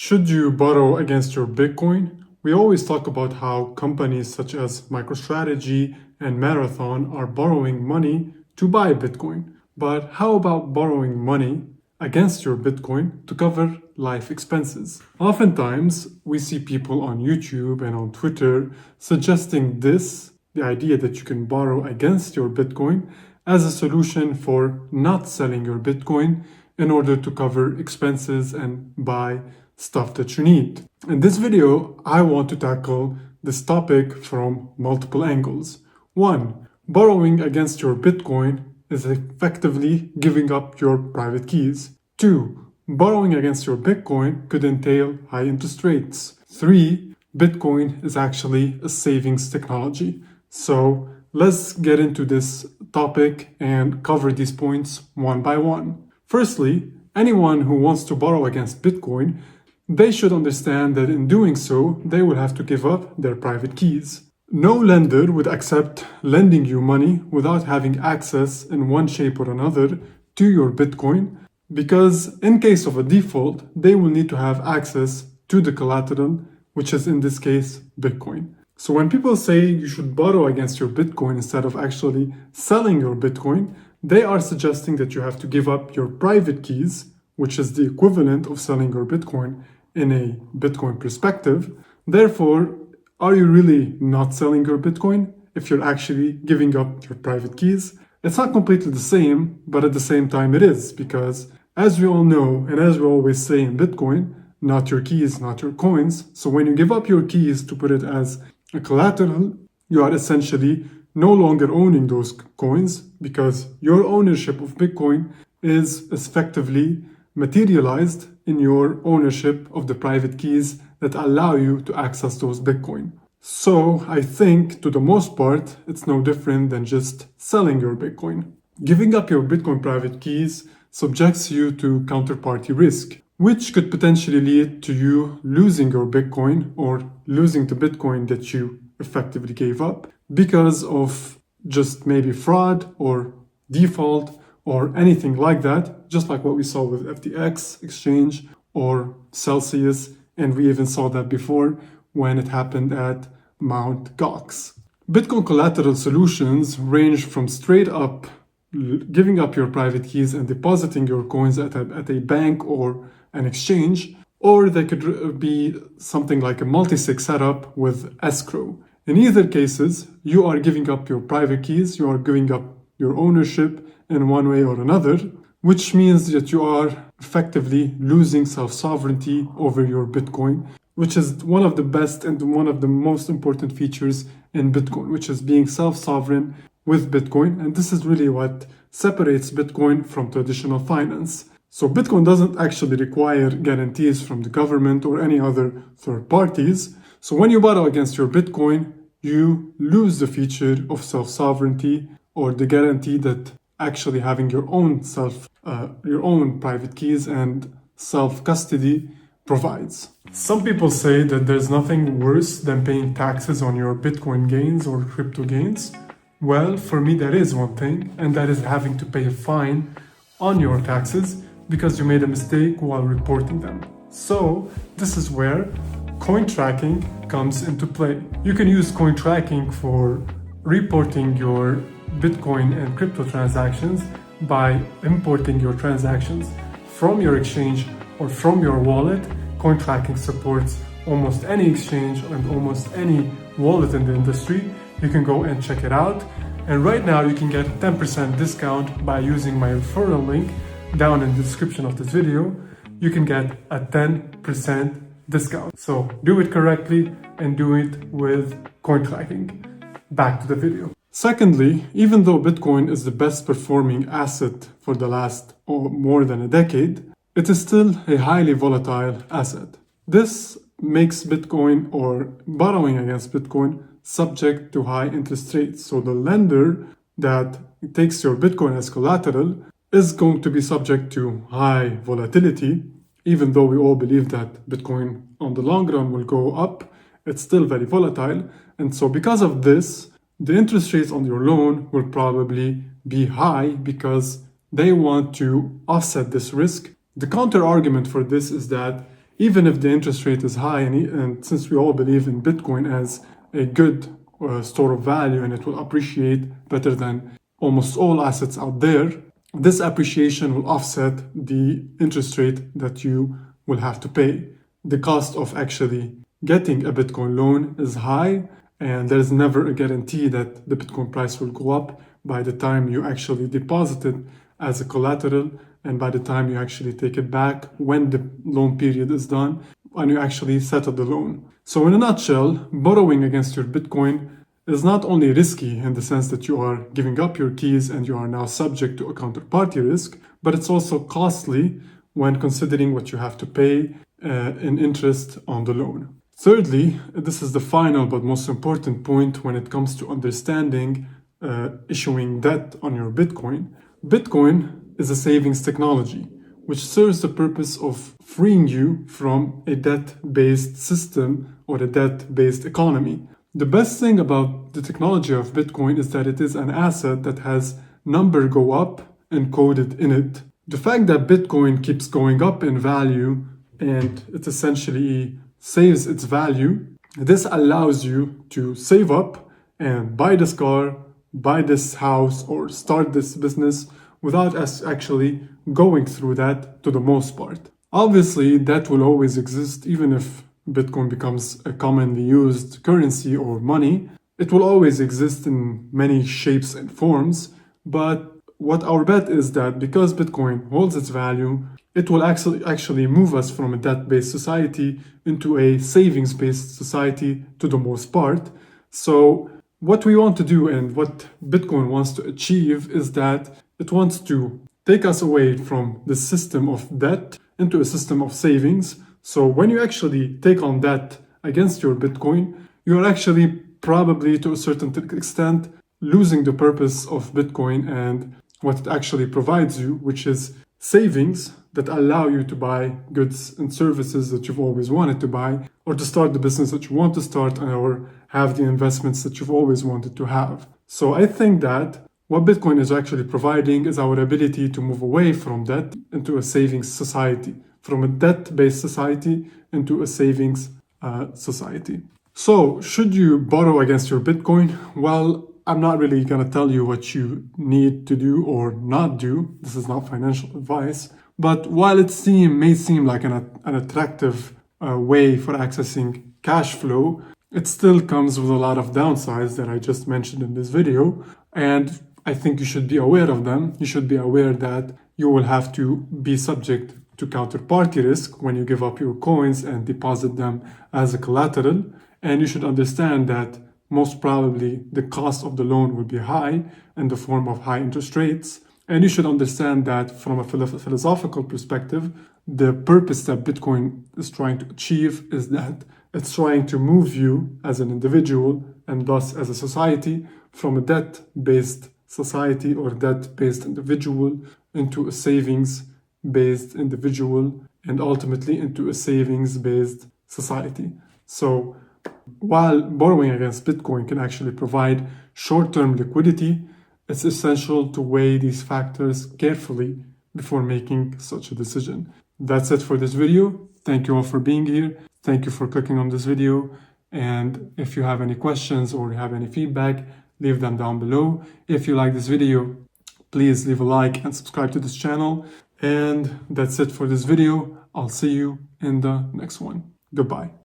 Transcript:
Should you borrow against your Bitcoin? We always talk about how companies such as MicroStrategy and Marathon are borrowing money to buy Bitcoin. But how about borrowing money against your Bitcoin to cover life expenses? Oftentimes, we see people on YouTube and on Twitter suggesting the idea that you can borrow against your Bitcoin as a solution for not selling your Bitcoin in order to cover expenses and buy stuff that you need. In this video, I want to tackle this topic from multiple angles. 1. Borrowing against your Bitcoin is effectively giving up your private keys. 2. Borrowing against your Bitcoin could entail high interest rates. 3. Bitcoin is actually a savings technology. So let's get into this topic and cover these points one by one. Firstly, anyone who wants to borrow against Bitcoin, they should understand that in doing so, they will have to give up their private keys. No lender would accept lending you money without having access in one shape or another to your Bitcoin, because in case of a default, they will need to have access to the collateral, which is in this case, Bitcoin. So when people say you should borrow against your Bitcoin instead of actually selling your Bitcoin, they are suggesting that you have to give up your private keys, which is the equivalent of selling your Bitcoin in a Bitcoin perspective. Therefore, are you really not selling your Bitcoin if you're actually giving up your private keys? It's not completely the same, but at the same time it is, because as we all know, and as we always say in Bitcoin, not your keys, not your coins. So when you give up your keys to put it as a collateral, you are essentially no longer owning those coins, because your ownership of Bitcoin is effectively materialized in your ownership of the private keys that allow you to access those Bitcoin. So I think to the most part, it's no different than just selling your Bitcoin. Giving up your Bitcoin private keys subjects you to counterparty risk, which could potentially lead to you losing your Bitcoin or losing the Bitcoin that you effectively gave up because of just maybe fraud or default or anything like that, just like what we saw with FTX exchange or Celsius, and we even saw that before when it happened at Mt. Gox. Bitcoin collateral solutions range from straight up giving up your private keys and depositing your coins at a bank or an exchange, or they could be something like a multi-sig setup with escrow. In either cases, you are giving up your private keys, you are giving up your ownership in one way or another, which means that you are effectively losing self-sovereignty over your Bitcoin, which is one of the best and one of the most important features in Bitcoin, which is being self-sovereign with Bitcoin. And this is really what separates Bitcoin from traditional finance. So Bitcoin doesn't actually require guarantees from the government or any other third parties. So when you borrow against your Bitcoin, you lose the feature of self-sovereignty or the guarantee that actually having your own private keys and self-custody provides. Some people say that there's nothing worse than paying taxes on your Bitcoin gains or crypto gains. Well, for me, that is one thing, and that is having to pay a fine on your taxes because you made a mistake while reporting them. So this is where coin tracking comes into play. You can use coin tracking for reporting your Bitcoin and crypto transactions by importing your transactions from your exchange or from your wallet. Coin tracking supports almost any exchange and almost any wallet in the industry. You can go and check it out. And right now you can get 10% discount by using my referral link down in the description of this video. You can get a 10% discount. So do it correctly and do it with coin tracking. Back to the video. Secondly, even though Bitcoin is the best performing asset for the last more than a decade, it is still a highly volatile asset. This makes Bitcoin or borrowing against Bitcoin subject to high interest rates. So the lender that takes your Bitcoin as collateral is going to be subject to high volatility. Even though we all believe that Bitcoin on the long run will go up, it's still very volatile. And so because of this, the interest rates on your loan will probably be high because they want to offset this risk. The counter argument for this is that even if the interest rate is high, and since we all believe in Bitcoin as a good store of value and it will appreciate better than almost all assets out there, this appreciation will offset the interest rate that you will have to pay. The cost of actually getting a Bitcoin loan is high, and there's never a guarantee that the Bitcoin price will go up by the time you actually deposit it as a collateral and by the time you actually take it back when the loan period is done and you actually settle the loan. So in a nutshell, borrowing against your Bitcoin is not only risky in the sense that you are giving up your keys and you are now subject to a counterparty risk, but it's also costly when considering what you have to pay in interest on the loan. Thirdly, this is the final but most important point when it comes to understanding issuing debt on your Bitcoin. Bitcoin is a savings technology, which serves the purpose of freeing you from a debt-based system or a debt-based economy. The best thing about the technology of Bitcoin is that it is an asset that has number go up encoded in it. The fact that Bitcoin keeps going up in value and it essentially saves its value, this allows you to save up and buy this car, buy this house, or start this business without us actually going through that to the most part. Obviously, that will always exist even if Bitcoin becomes a commonly used currency or money. It will always exist in many shapes and forms, but what our bet is that because Bitcoin holds its value, it will actually move us from a debt-based society into a savings-based society to the most part. So what we want to do and what Bitcoin wants to achieve is that it wants to take us away from the system of debt into a system of savings. So when you actually take on debt against your Bitcoin, you're actually probably to a certain extent losing the purpose of Bitcoin and what it actually provides you, which is savings that allow you to buy goods and services that you've always wanted to buy, or to start the business that you want to start, or have the investments that you've always wanted to have. So I think that what Bitcoin is actually providing is our ability to move away from debt into a savings society, from a debt-based society into a savings society. So should you borrow against your Bitcoin? Well, I'm not really going to tell you what you need to do or not do. This is not financial advice. But while it may seem like an attractive way for accessing cash flow, it still comes with a lot of downsides that I just mentioned in this video. And I think you should be aware of them. You should be aware that you will have to be subject to counterparty risk when you give up your coins and deposit them as a collateral. And you should understand that most probably the cost of the loan will be high in the form of high interest rates. And you should understand that from a philosophical perspective, the purpose that Bitcoin is trying to achieve is that it's trying to move you as an individual and thus as a society from a debt-based society or debt-based individual into a savings-based individual and ultimately into a savings-based society. So while borrowing against Bitcoin can actually provide short-term liquidity, it's essential to weigh these factors carefully before making such a decision. That's it for this video. Thank you all for being here. Thank you for clicking on this video. And if you have any questions or have any feedback, leave them down below. If you like this video, please leave a like and subscribe to this channel. And that's it for this video. I'll see you in the next one. Goodbye.